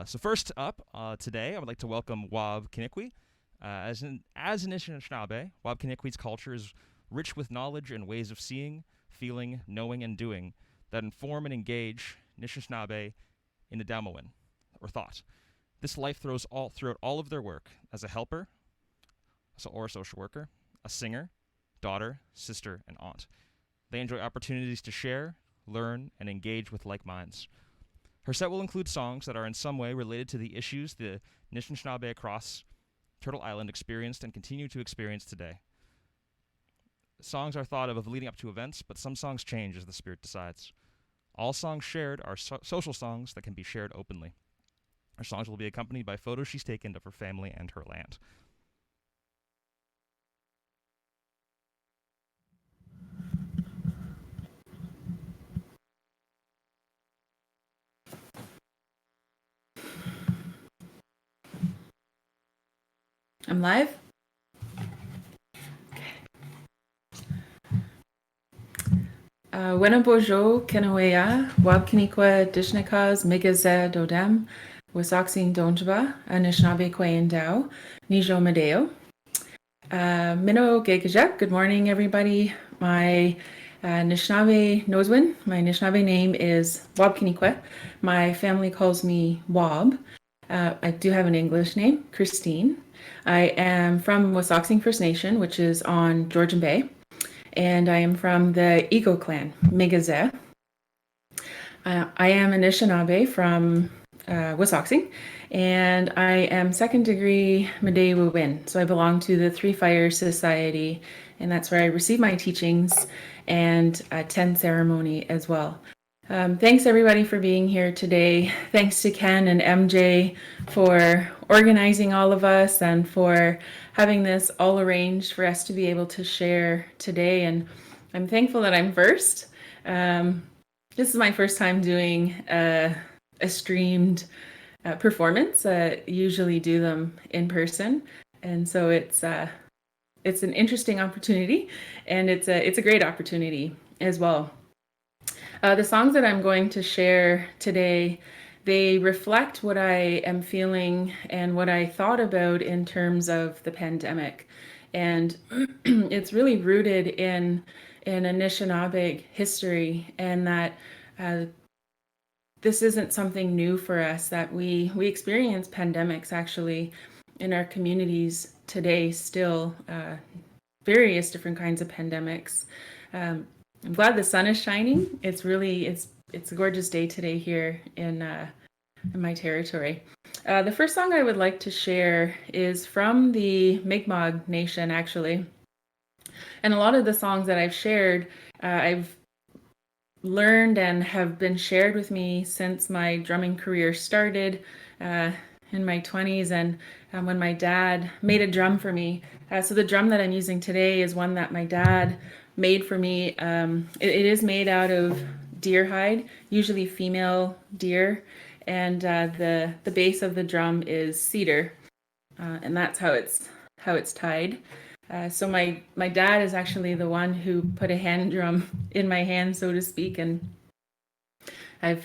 So first up today, I would like to welcome Waubkunii Kwe. As an Anishinaabe, Waubkunii Kwe's culture is rich with knowledge and ways of seeing, feeling, knowing, and doing that inform and engage Anishinaabe in the Damawin, or thought. This life throws all throughout all of their work as a helper, or a social worker, a singer, daughter, sister, and aunt. They enjoy opportunities to share, learn, and engage with like minds. Her set will include songs that are in some way related to the issues the Anishinaabe across Turtle Island experienced and continue to experience today. Songs are thought of leading up to events, but some songs change as the spirit decides. All songs shared are social songs that can be shared openly. Her songs will be accompanied by photos she's taken of her family and her land. I'm live? Wena bojo kenawea, Waubkunii Kwe dishnikas migaze dodem, wasaxin donjba, Anishinaabe Kwe endao, nijo medeo. Mino gegajek, good morning everybody. My Anishinaabe Noswin, my Anishinaabe name is Waubkunii Kwe. My family calls me Wab. I do have an English name, Christine. I am from Wasaxing First Nation, which is on Georgian Bay, and I am from the Ego clan, Migaze. I am Anishinaabe from Wasaxing, and I am second degree Medei Win. So I belong to the Three Fires Society, and that's where I receive my teachings and attend ceremony as well. Thanks everybody for being here today. Thanks to Ken and MJ for organizing all of us and for having this all arranged for us to be able to share today. And I'm thankful that I'm first. This is my first time doing a streamed performance. Usually do them in person. And so it's an interesting opportunity, and it's a great opportunity as well. The songs that I'm going to share today, they reflect what I am feeling and what I thought about in terms of the pandemic. And it's really rooted in Anishinaabe history, and that this isn't something new for us, that we experience pandemics actually in our communities today still, various different kinds of pandemics. I'm glad the sun is shining. It's a gorgeous day today here in my territory. The first song I would like to share is from the Mi'kmaq Nation, actually. And a lot of the songs that I've shared, I've learned and have been shared with me since my drumming career started in my 20s, and when my dad made a drum for me. So the drum that I'm using today is one that my dad made for me. It is made out of deer hide, usually female deer, and the base of the drum is cedar, and that's how it's tied. So my dad is actually the one who put a hand drum in my hand, so to speak, and I've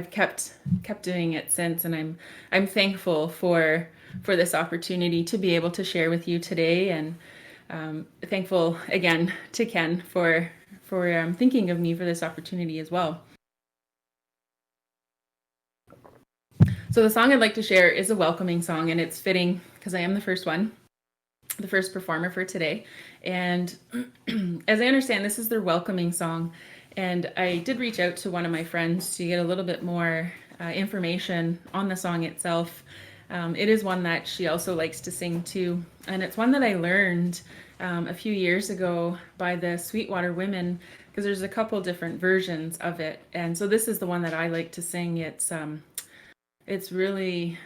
kept doing it since, and I'm thankful for this opportunity to be able to share with you today, and thankful again to Ken for thinking of me for this opportunity as well. So the song I'd like to share is a welcoming song, and it's fitting because I am the first performer for today. And as I understand, this is their welcoming song. And I did reach out to one of my friends to get a little bit more information on the song itself. It is one that she also likes to sing too. And it's one that I learned a few years ago by the Sweetwater Women, because there's a couple different versions of it. And so this is the one that I like to sing. It's really,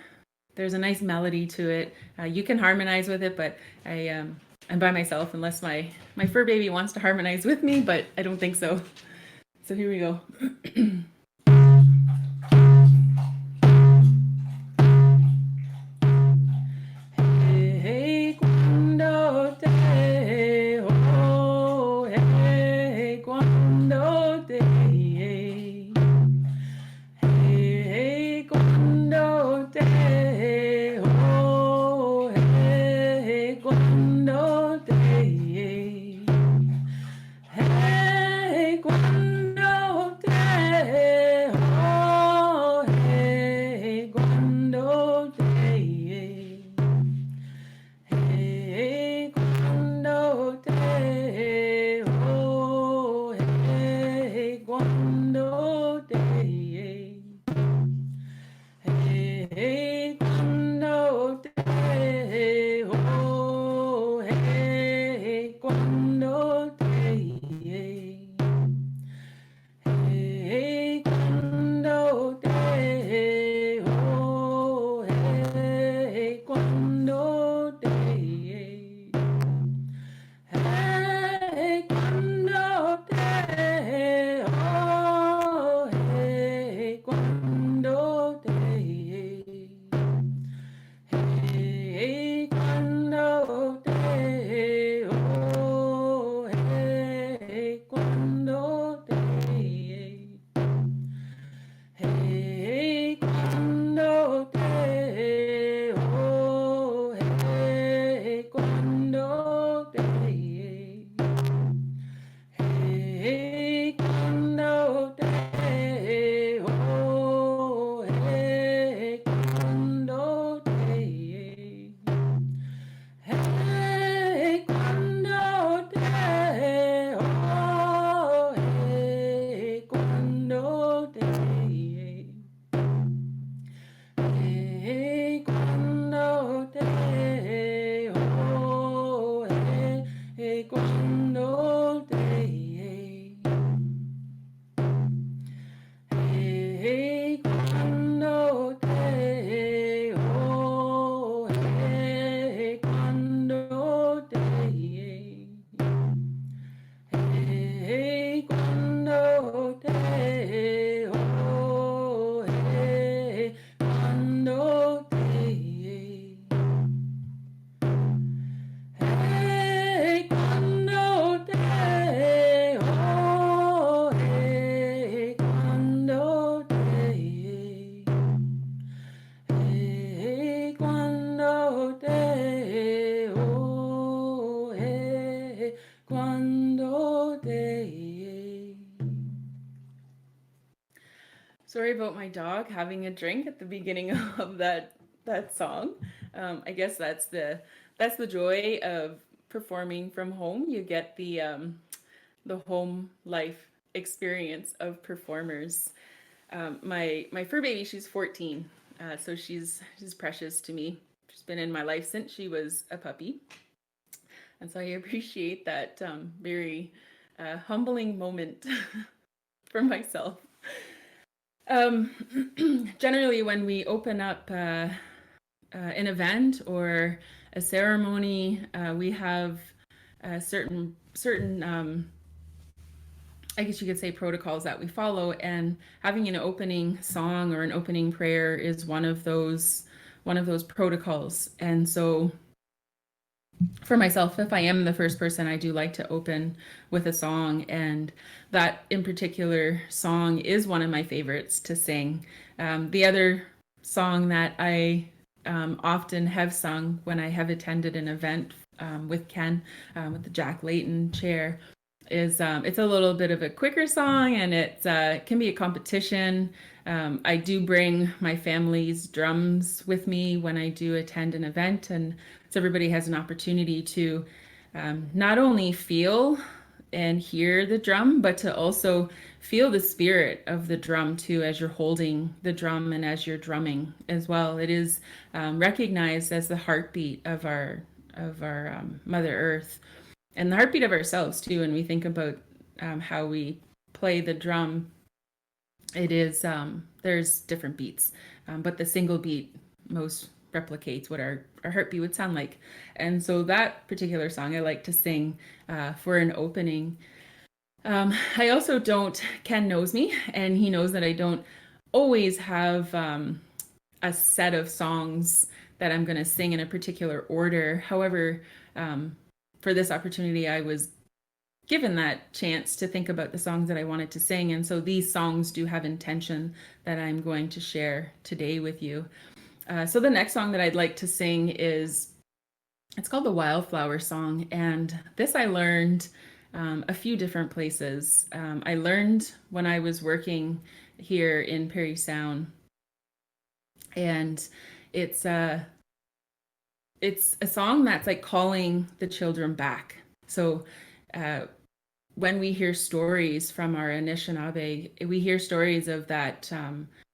there's a nice melody to it. You can harmonize with it, but I'm by myself unless my fur baby wants to harmonize with me, but I don't think so. So here we go. Hey, Sorry about my dog having a drink at the beginning of that song. I guess that's the joy of performing from home. You get the home life experience of performers. My fur baby, she's 14, so she's precious to me. She's been in my life since she was a puppy, and so I appreciate that very humbling moment for myself. Generally, when we open up an event or a ceremony, we have certain I guess you could say protocols that we follow, and having an opening song or an opening prayer is one of those protocols. And so for myself, if I am the first person, I do like to open with a song, and that in particular song is one of my favorites to sing. The other song that I often have sung when I have attended an event with Ken, with the Jack Layton Chair, is it's a little bit of a quicker song, and it can be a competition. I do bring my family's drums with me when I do attend an event, and so everybody has an opportunity to not only feel and hear the drum, but to also feel the spirit of the drum too as you're holding the drum and as you're drumming as well. It is recognized as the heartbeat of our Mother Earth, and the heartbeat of ourselves too. When we think about how we play the drum, it is there's different beats, but the single beat most replicates what our heartbeat would sound like. And so that particular song I like to sing for an opening. I also don't, Ken knows me, and he knows that I don't always have a set of songs that I'm going to sing in a particular order. However, for this opportunity, I was given that chance to think about the songs that I wanted to sing. And so these songs do have intention that I'm going to share today with you. So the next song that I'd like to sing it's called the Wildflower Song. And this I learned a few different places. I learned when I was working here in Parry Sound. And it's a song that's like calling the children back. So when we hear stories from our Anishinaabe, we hear stories of that,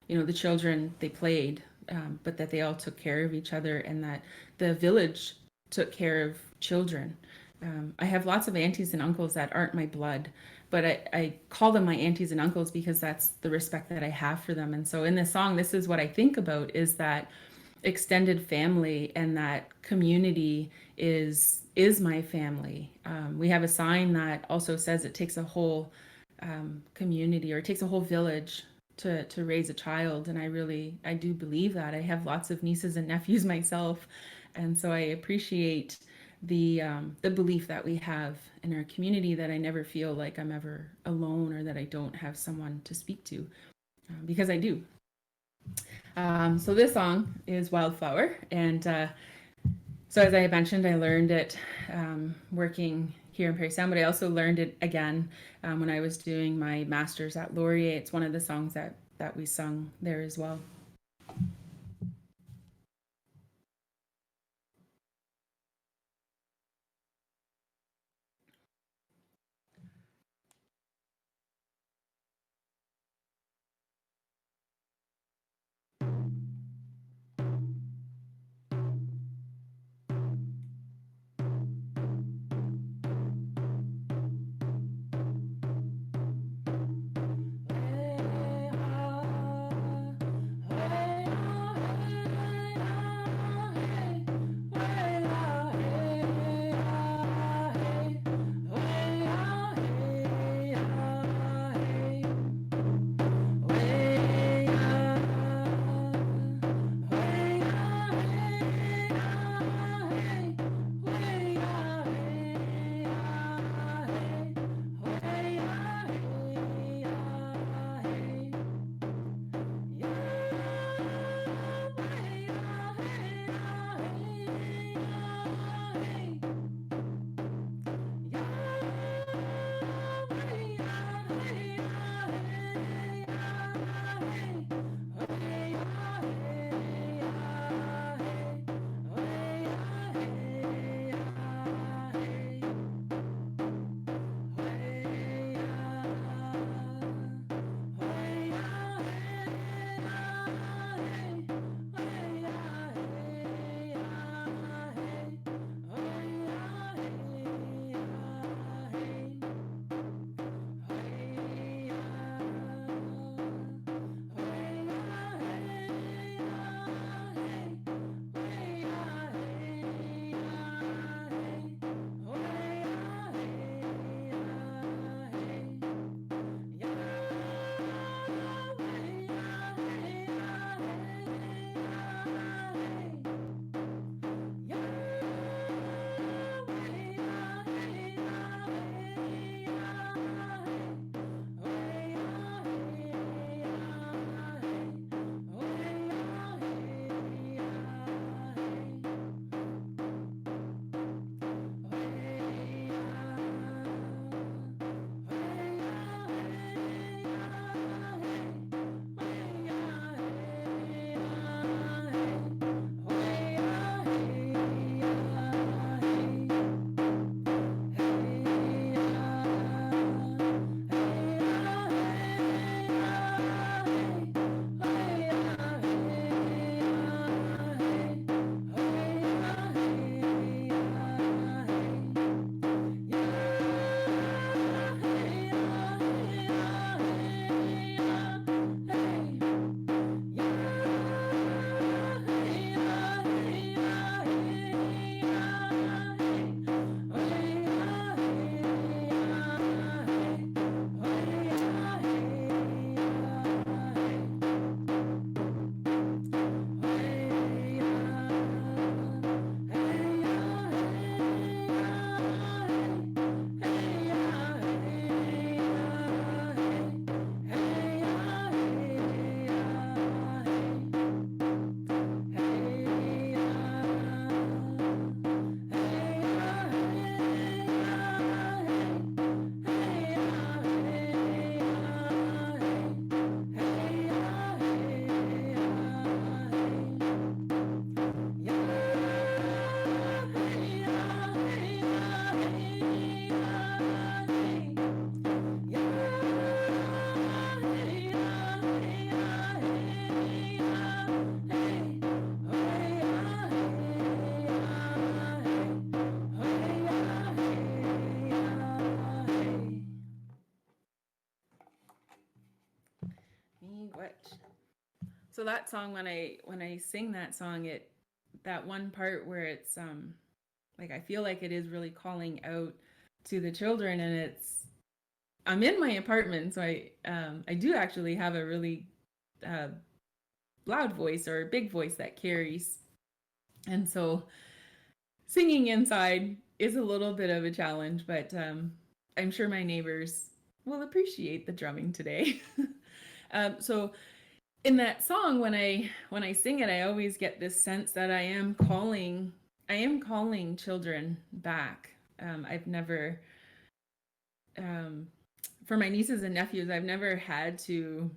the children, they played, but that they all took care of each other, and that the village took care of children. I have lots of aunties and uncles that aren't my blood, but I call them my aunties and uncles because that's the respect that I have for them. And so in this song, this is what I think about, is that extended family, and that community is my family. We have a sign that also says it takes a whole community, or it takes a whole village to raise a child, and I do believe that. I have lots of nieces and nephews myself, and so I appreciate the belief that we have in our community, that I never feel like I'm ever alone, or that I don't have someone to speak to, because I do. So this song is Wildflower, and so as I mentioned, I learned it working here in Parry Sound, but I also learned it again when I was doing my master's at Laurier. It's one of the songs that we sung there as well. So that song, when I sing that song, that one part where it's like I feel like it is really calling out to the children, and I'm in my apartment, so I do actually have a really uh, loud voice or a big voice that carries, and so singing inside is a little bit of a challenge, but I'm sure my neighbors will appreciate the drumming today. So in that song, when I sing it, I always get this sense that I am calling children back. I've never for my nieces and nephews, I've never had to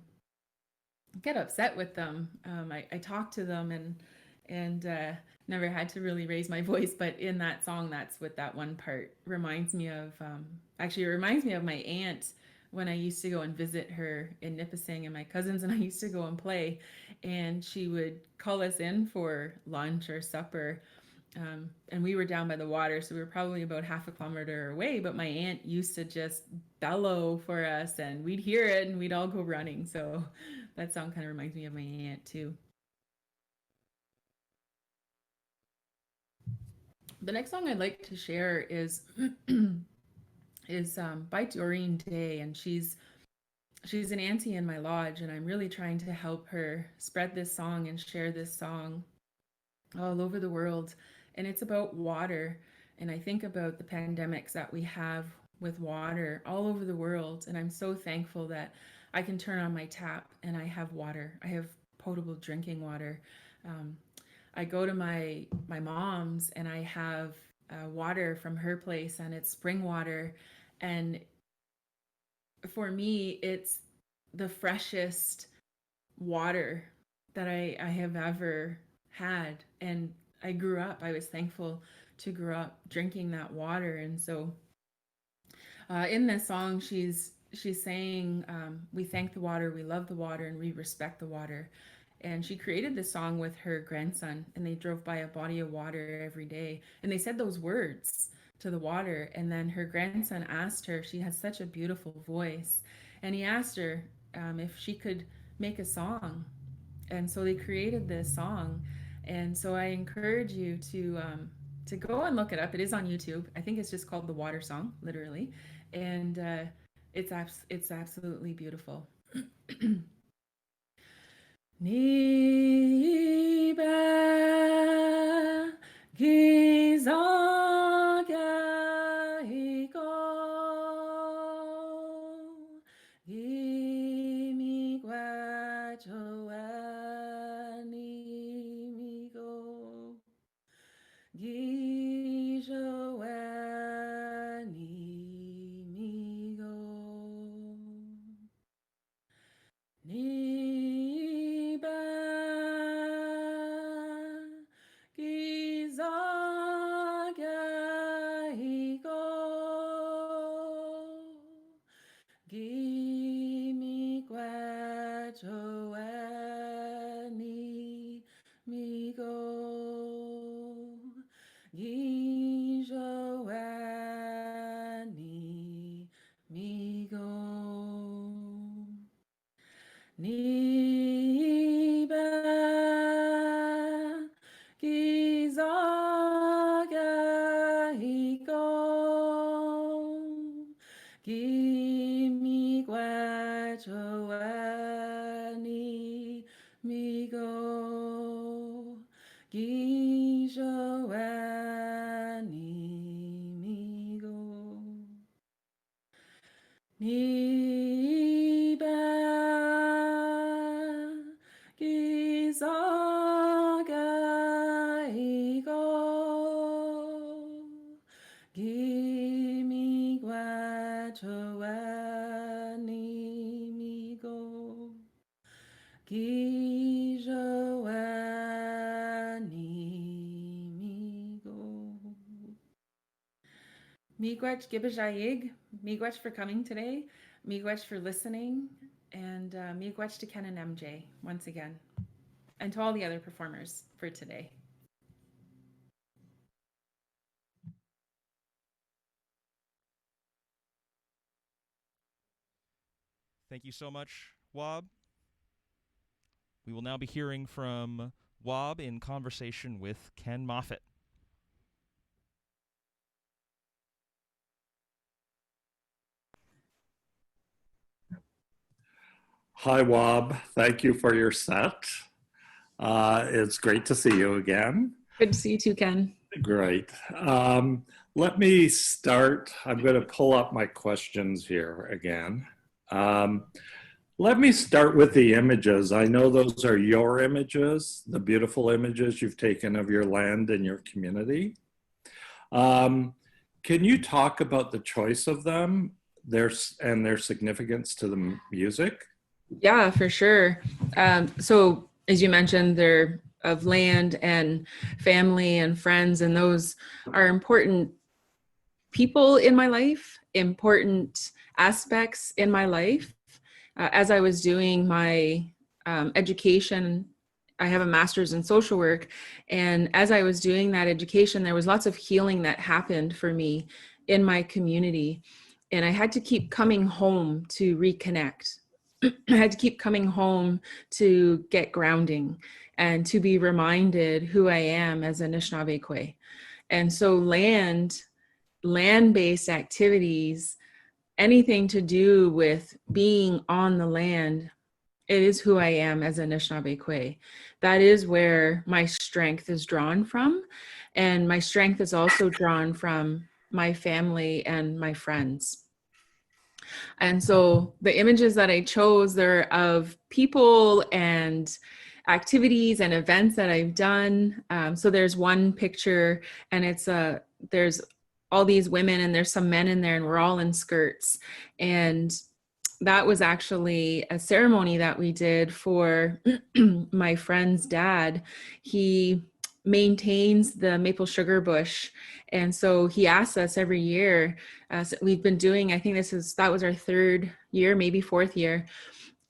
get upset with them. I talk to them and never had to really raise my voice. But in that song, that's what that one part reminds me of. Actually, it reminds me of my aunt when I used to go and visit her in Nipissing, and my cousins and I used to go and play, and she would call us in for lunch or supper. And we were down by the water, so we were probably about half a kilometer away. But my aunt used to just bellow for us, and we'd hear it, and we'd all go running. So that song kind of reminds me of my aunt too. The next song I'd like to share is by Doreen Day, and she's an auntie in my lodge, and I'm really trying to help her spread this song and share this song all over the world. And it's about water. And I think about the pandemics that we have with water all over the world. And I'm so thankful that I can turn on my tap and I have water. I have potable drinking water. Um, I go to my mom's and I have water from her place, and it's spring water. And for me, it's the freshest water that I have ever had. And I was thankful to grow up drinking that water. And so in this song, she's saying, we thank the water, we love the water, and we respect the water. And she created this song with her grandson, and they drove by a body of water every day. And they said those words to the water. And then her grandson asked her, she has such a beautiful voice. And he asked her if she could make a song. And so they created this song. And so I encourage you to go and look it up. It is on YouTube. I think it's just called The Water Song, literally. And it's absolutely beautiful. Niba gizaga iko gimi guachoani migo gijoani migo Niba gizaga iko gimi guachoani migo gijoani migo Niba gizaga iko gimi guachoani migo gijoani migo Niba gizaga iko gimi guachoani migo gijoani migo Miigwech Gibajayig, Miigwech for coming today, Miigwech for listening, and Miigwech to Ken and MJ once again, and to all the other performers for today. Thank you so much, Wob. We will now be hearing from Wob in conversation with Ken Moffatt. Hi, Wob. Thank you for your set. It's great to see you again. Good to see you too, Ken. Great. Let me start. I'm going to pull up my questions here again. Let me start with the images. I know those are your images, the beautiful images you've taken of your land and your community. Can you talk about the choice of them and their significance to the music? Yeah, for sure. So as you mentioned, they're of land and family and friends, and those are important people in my life, important aspects in my life. As I was doing my education, I have a master's in social work, and as I was doing that education, there was lots of healing that happened for me in my community, and I had to keep coming home to reconnect. I had to keep coming home to get grounding and to be reminded who I am as Anishinaabe Kwe. And so land-based activities, anything to do with being on the land, it is who I am as Anishinaabe Kwe. That is where my strength is drawn from. And my strength is also drawn from my family and my friends. And so the images that I chose, they're of people and activities and events that I've done. So there's one picture, and there's all these women and there's some men in there, and we're all in skirts. And that was actually a ceremony that we did for my friend's dad. He maintains the maple sugar bush, and so he asks us every year. So we've been doing, I think that was our third year, maybe fourth year,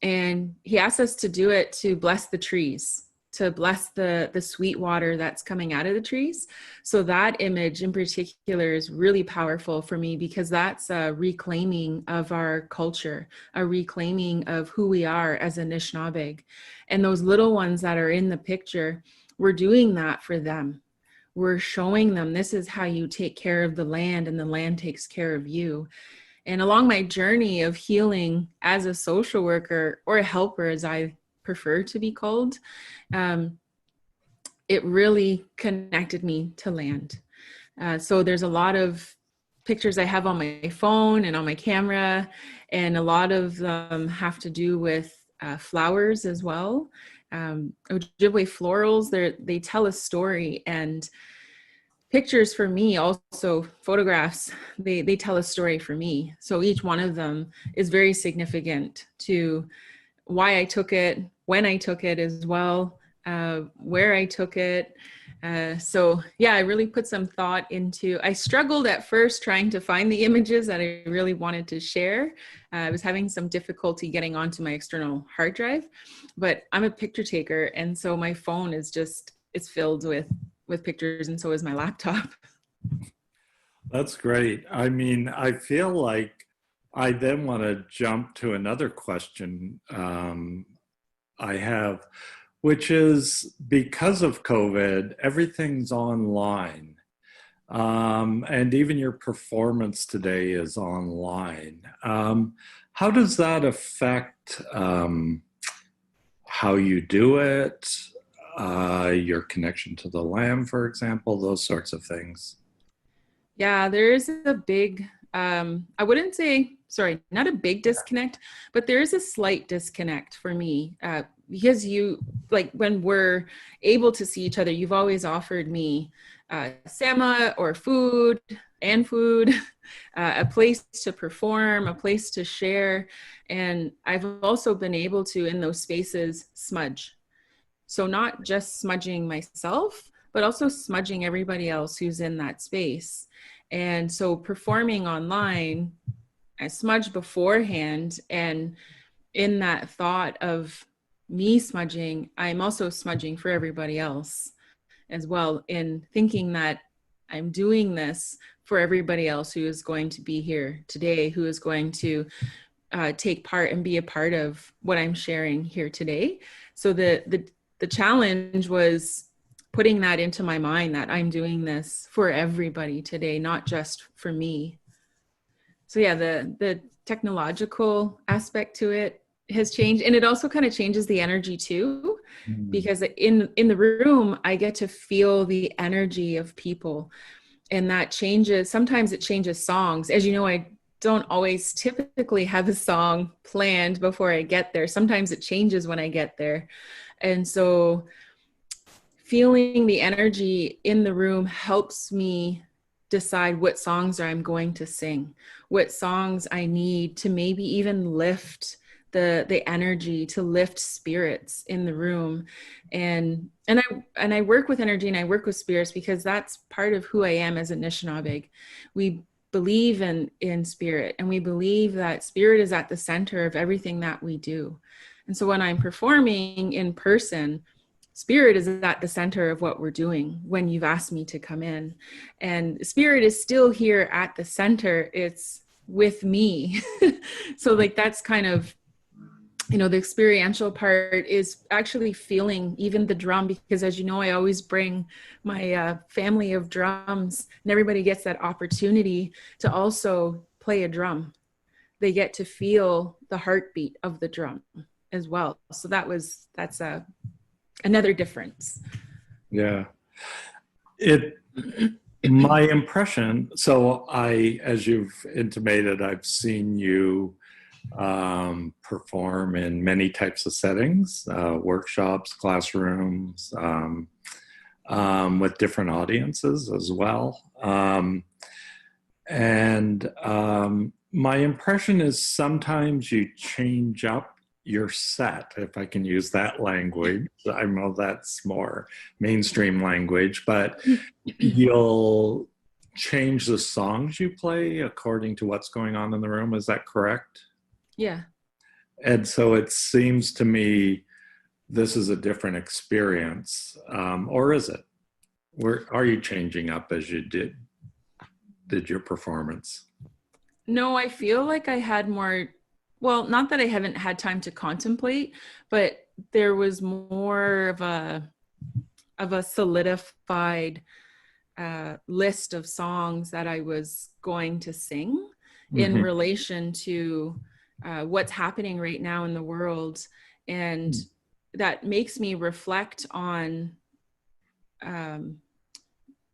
and he asked us to do it to bless the trees, to bless the sweet water that's coming out of the trees. So that image in particular is really powerful for me, because that's a reclaiming of our culture, a reclaiming of who we are as Anishinaabe. And those little ones that are in the picture, we're doing that for them. We're showing them this is how you take care of the land, and the land takes care of you. And along my journey of healing as a social worker, or a helper as I prefer to be called, it really connected me to land. So there's a lot of pictures I have on my phone and on my camera, and a lot of them have to do with flowers as well. Ojibwe florals, they tell a story, and pictures for me, also photographs, they tell a story for me. So each one of them is very significant to why I took it, when I took it as well, where I took it. So yeah, I really put some thought into, I struggled at first trying to find the images that I really wanted to share. I was having some difficulty getting onto my external hard drive, but I'm a picture taker. And so my phone is it's filled with pictures, and so is my laptop. That's great. I mean, I feel like I then want to jump to another question I have, which is, because of COVID, everything's online. And even your performance today is online. How does that affect how you do it, your connection to the land, for example, those sorts of things? Yeah, there is a big, I wouldn't say, sorry, not a big disconnect, but there is a slight disconnect for me, because when we're able to see each other, you've always offered me sama or food, a place to perform, a place to share. And I've also been able to, in those spaces, smudge. So not just smudging myself, but also smudging everybody else who's in that space. And so performing online, I smudge beforehand, and in that thought of me smudging, I'm also smudging for everybody else as well, in thinking that I'm doing this for everybody else who is going to be here today, who is going to take part and be a part of what I'm sharing here today. So the challenge was putting that into my mind, that I'm doing this for everybody today, not just for me. So yeah, the technological aspect to it has changed, and it also kind of changes the energy too, because in the room I get to feel the energy of people, and that changes. Sometimes it changes songs. As you know, I don't always typically have a song planned before I get there. Sometimes it changes when I get there. And so feeling the energy in the room helps me decide what songs I'm going to sing, what songs I need to maybe even lift the energy, to lift spirits in the room. And I work with energy and I work with spirits because that's part of who I am as Anishinaabe. We believe in spirit, and we believe that spirit is at the center of everything that we do. And so when I'm performing in person, spirit is at the center of what we're doing when you've asked me to come in. And spirit is still here at the center. It's with me. So like that's kind of, the experiential part is actually feeling even the drum, because as you know, I always bring my family of drums, and everybody gets that opportunity to also play a drum. They get to feel the heartbeat of the drum as well. So that's another difference. Yeah. My impression, so as you've intimated, I've seen you perform in many types of settings, workshops, classrooms, with different audiences as well. My impression is sometimes you change up your set, if I can use that language. I know that's more mainstream language, but you'll change the songs you play according to what's going on in the room. Is that correct? Yeah. And so it seems to me this is a different experience, or is it? Are you changing up as you did your performance? No, I feel like I had more, well, not that I haven't had time to contemplate, but there was more of a solidified list of songs that I was going to sing in relation to what's happening right now in the world. And that makes me reflect on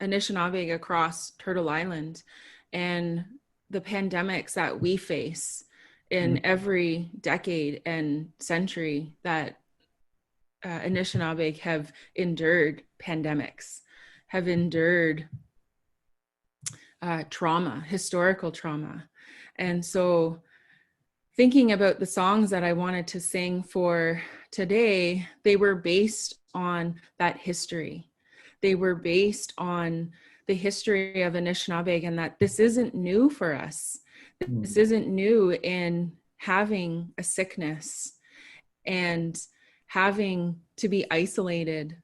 Anishinaabe across Turtle Island and the pandemics that we face in every decade and century that Anishinaabe have endured pandemics, have endured trauma, historical trauma. And so thinking about the songs that I wanted to sing for today, they were based on that history. They were based on the history of Anishinaabe, and that this isn't new for us. This isn't new in having a sickness and having to be isolated.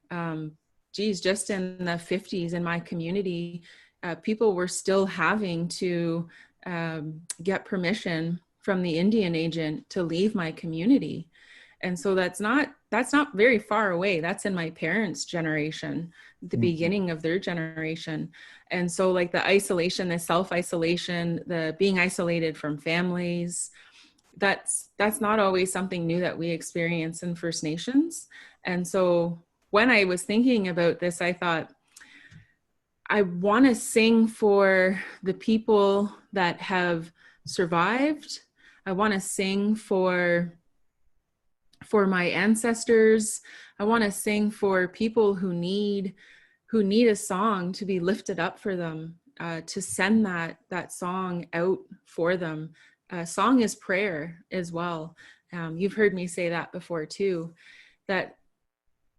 Just in the 50s in my community, people were still having to get permission from the Indian agent to leave my community. And so that's not very far away. That's in my parents' generation, the beginning of their generation. And so like the isolation, the self-isolation, the being isolated from families, that's not always something new that we experience in First Nations. And so when I was thinking about this, I thought, I want to sing for the people that have survived. I want to sing for my ancestors. I want to sing for people who need a song to be lifted up for them, to send that song out for them. Song is prayer as well. You've heard me say that before too, that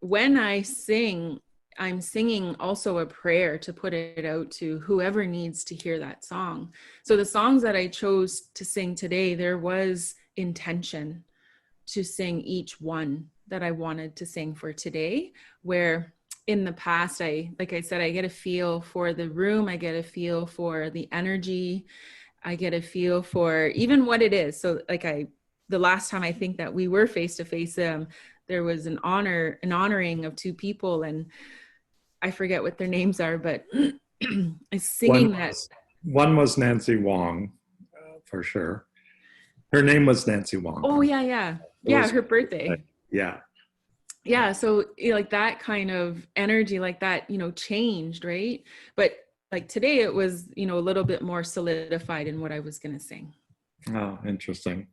when I sing, I'm singing also a prayer to put it out to whoever needs to hear that song. So the songs that I chose to sing today, there was intention to sing each one that I wanted to sing for today, where in the past, like I said, I get a feel for the room, I get a feel for the energy, I get a feel for even what it is. So like the last time I think that we were face to face, there was an honoring of two people, and I forget what their names are, but singing one was Nancy Wong, for sure. Her name was Nancy Wong. Oh yeah, her birthday. Yeah. So like that kind of energy, like that, changed, right? But like today it was, a little bit more solidified in what I was going to sing. Oh, interesting.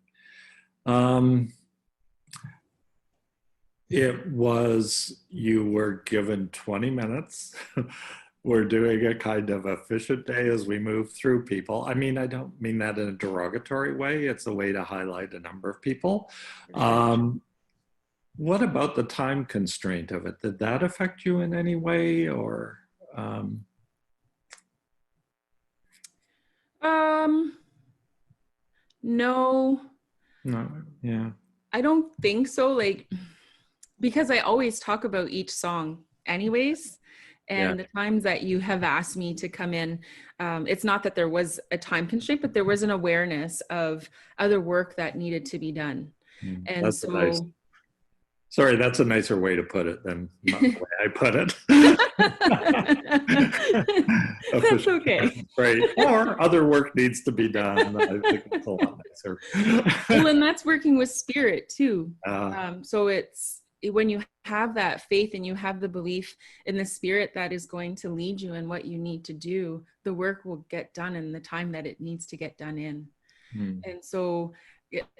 You were given 20 minutes. We're doing a kind of efficient day as we move through people. I mean, I don't mean that in a derogatory way. It's a way to highlight a number of people. What about the time constraint of it? Did that affect you in any way, or? No. Yeah. I don't think so. Like, because I always talk about each song anyways. And the times that you have asked me to come in, it's not that there was a time constraint, but there was an awareness of other work that needed to be done. And that's so, sorry, that's a nicer way to put it than the way I put it. That's okay. Right. Or other work needs to be done. I think it's a lot nicer. Well, and that's working with spirit too. So it's when you have that faith and you have the belief in the spirit that is going to lead you in what you need to do, the work will get done in the time that it needs to get done in. And so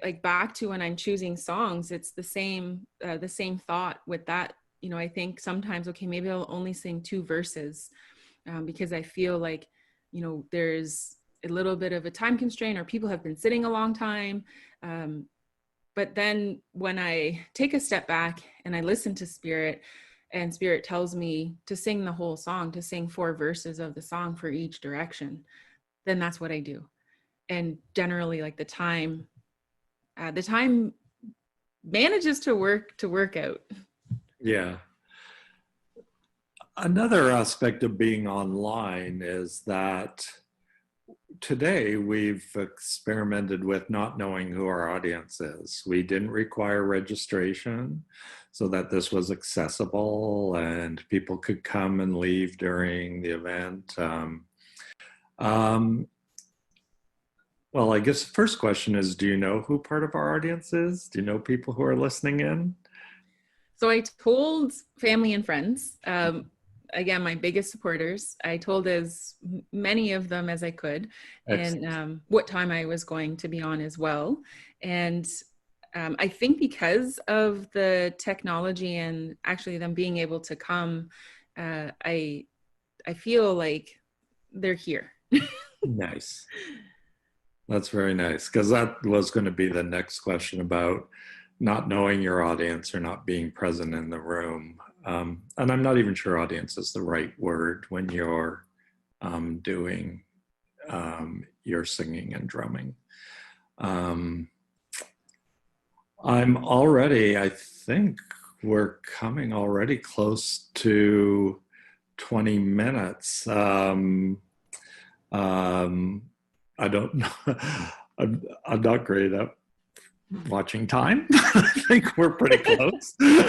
like back to when I'm choosing songs, it's the same thought with that. I think sometimes, okay, maybe I'll only sing 2 verses because I feel like, there's a little bit of a time constraint or people have been sitting a long time. But then when I take a step back and I listen to Spirit, and Spirit tells me to sing the whole song, to sing 4 verses of the song for each direction, then that's what I do. And generally, like the time manages to work out. Yeah. Another aspect of being online is that today we've experimented with not knowing who our audience is. We didn't require registration so that this was accessible and people could come and leave during the event. Well, I guess the first question is, do you know who part of our audience is? Do you know people who are listening in? So I told family and friends, again, my biggest supporters. I told as many of them as I could. Excellent. And what time I was going to be on as well. And I think because of the technology and actually them being able to come, I feel like they're here. Nice. That's very nice, because that was going to be the next question about not knowing your audience or not being present in the room. And I'm not even sure audience is the right word when you're doing your singing and drumming. I think we're coming already close to 20 minutes. I don't know. I'm not great at watching time. I think we're pretty close. We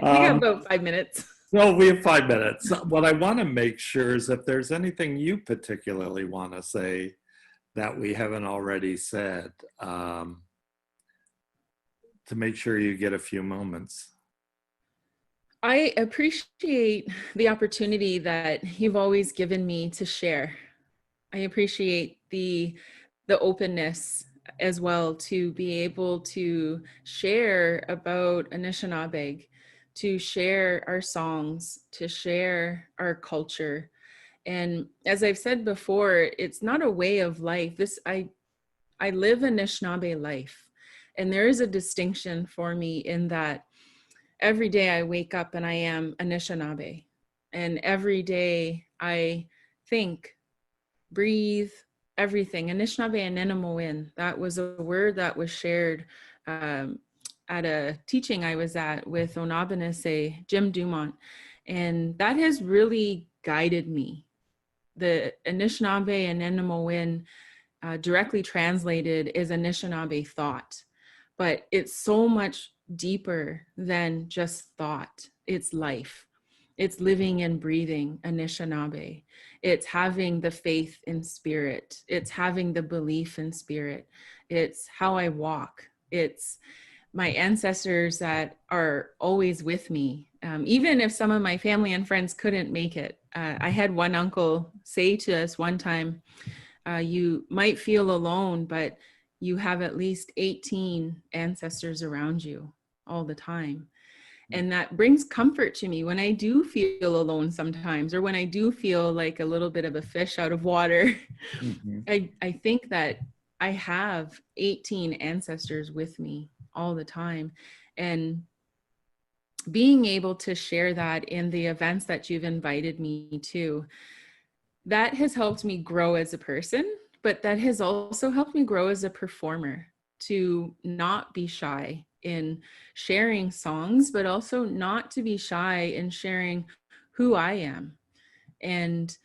got about 5 minutes. No, we have 5 minutes. What I want to make sure is if there's anything you particularly want to say that we haven't already said, to make sure you get a few moments. I appreciate the opportunity that you've always given me to share. I appreciate the openness as well to be able to share about Anishinaabe, to share our songs, to share our culture. And as I've said before, it's not a way of life. I live Anishinaabe life. And there is a distinction for me in that every day I wake up and I am Anishinaabe. And every day I think, breathe, everything. Anishinaabe and Ninamoin, that was a word that was shared at a teaching I was at with Onabanese, Jim Dumont. And that has really guided me. The Anishinaabe and Ninamoin directly translated is Anishinaabe thought. But it's so much deeper than just thought. It's life. It's living and breathing Anishinaabe. It's having the faith in spirit. It's having the belief in spirit. It's how I walk. It's my ancestors that are always with me. Even if some of my family and friends couldn't make it. I had one uncle say to us one time, you might feel alone, but you have at least 18 ancestors around you all the time. And that brings comfort to me when I do feel alone sometimes, or when I do feel like a little bit of a fish out of water. Mm-hmm. I think that I have 18 ancestors with me all the time. And being able to share that in the events that you've invited me to, that has helped me grow as a person, but that has also helped me grow as a performer, to not be shy in sharing songs, but also not to be shy in sharing who I am. And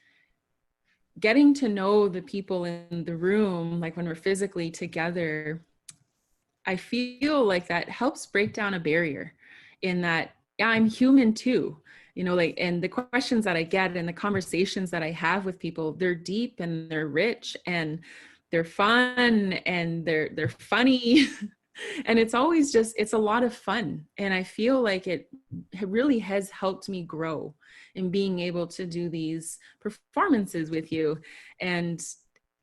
getting to know the people in the room, like when we're physically together, I feel like that helps break down a barrier in that, yeah, I'm human too. You know, like, and the questions that I get and the conversations that I have with people, they're deep and they're rich and they're fun and they're funny. And it's always just, it's a lot of fun. And I feel like it really has helped me grow in being able to do these performances with you, and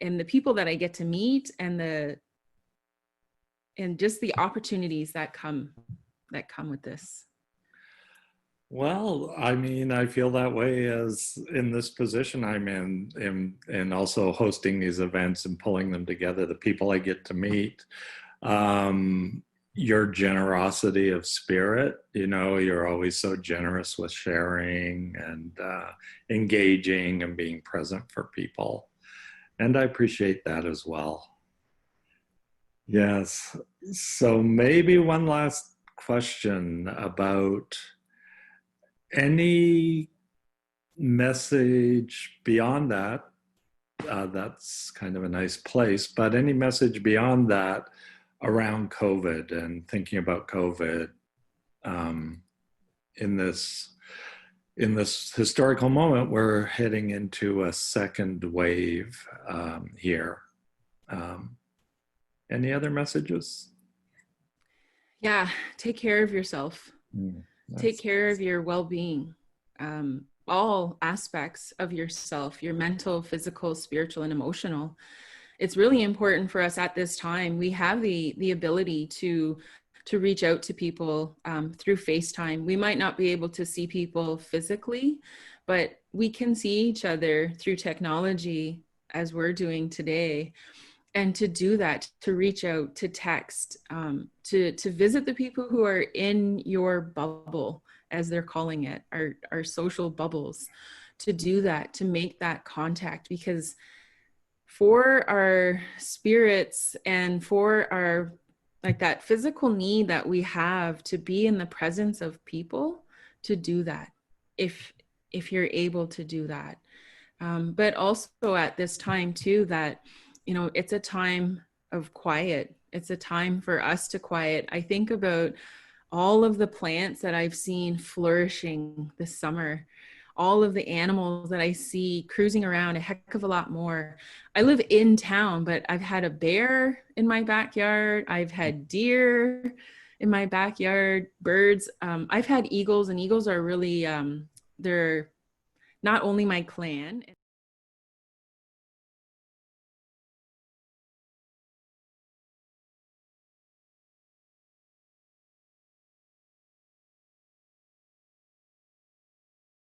the people that I get to meet, and just the opportunities that come with this. Well, I mean, I feel that way as in this position I'm in and also hosting these events and pulling them together, the people I get to meet, your generosity of spirit, you know, you're always so generous with sharing and engaging and being present for people. And I appreciate that as well. Yes. So maybe one last question about any message beyond that. That's kind of a nice place, but any message beyond that around COVID and thinking about COVID in this historical moment, we're heading into a second wave here. Any other messages? Yeah, take care of yourself. Take care of your well-being, all aspects of yourself, your mental, physical, spiritual, and emotional. It's really important for us at this time. We have the ability to reach out to people through FaceTime. We might not be able to see people physically, but we can see each other through technology as we're doing today. And to do that, to reach out, to text, to visit the people who are in your bubble, as they're calling it, our social bubbles, to do that, to make that contact, because for our spirits and for our, like, that physical need that we have to be in the presence of people, to do that, if you're able to do that. But also at this time too, that, you know, it's a time of quiet. It's a time for us to quiet. I think about all of the plants that I've seen flourishing this summer, all of the animals that I see cruising around, a heck of a lot more. I live in town, but I've had a bear in my backyard. I've had deer in my backyard, birds. I've had eagles, and eagles are really, they're not only my clan.